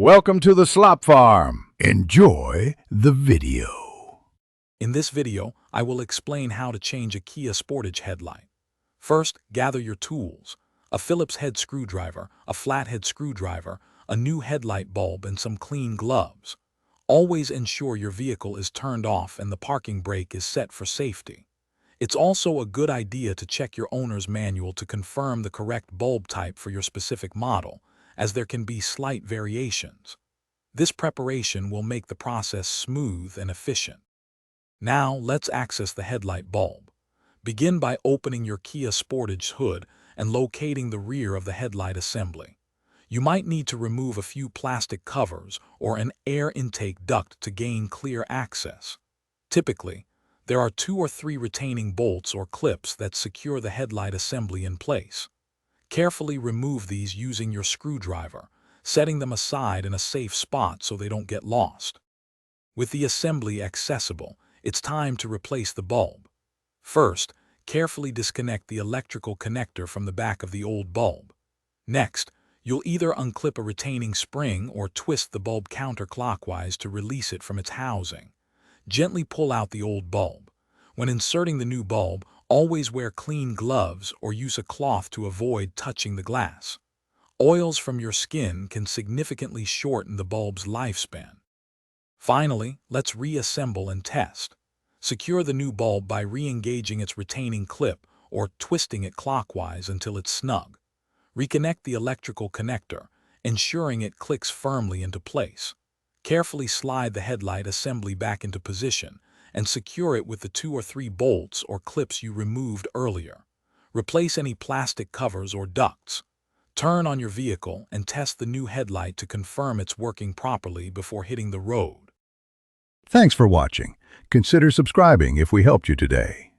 Welcome to the Slop Farm. Enjoy the video. In this video, I will explain how to change a Kia Sportage headlight. First, gather your tools: a Phillips head screwdriver, a flathead screwdriver, a new headlight bulb, and some clean gloves. Always ensure your vehicle is turned off and the parking brake is set for safety. It's also a good idea to check your owner's manual to confirm the correct bulb type for your specific model, as there can be slight variations. This preparation will make the process smooth and efficient. Now, let's access the headlight bulb. Begin by opening your Kia Sportage hood and locating the rear of the headlight assembly. You might need to remove a few plastic covers or an air intake duct to gain clear access. Typically, there are 2 or 3 retaining bolts or clips that secure the headlight assembly in place. Carefully remove these using your screwdriver, setting them aside in a safe spot so they don't get lost. With the assembly accessible, it's time to replace the bulb. First, carefully disconnect the electrical connector from the back of the old bulb. Next, you'll either unclip a retaining spring or twist the bulb counterclockwise to release it from its housing. Gently pull out the old bulb. When inserting the new bulb, always wear clean gloves or use a cloth to avoid touching the glass. Oils from your skin can significantly shorten the bulb's lifespan. Finally, let's reassemble and test. Secure the new bulb by re-engaging its retaining clip or twisting it clockwise until it's snug. Reconnect the electrical connector, ensuring it clicks firmly into place. Carefully slide the headlight assembly back into position and secure it with the 2 or 3 bolts or clips you removed earlier. Replace any plastic covers or ducts. Turn on your vehicle and test the new headlight to confirm it's working properly before hitting the road. Thanks for watching. Consider subscribing if we helped you today.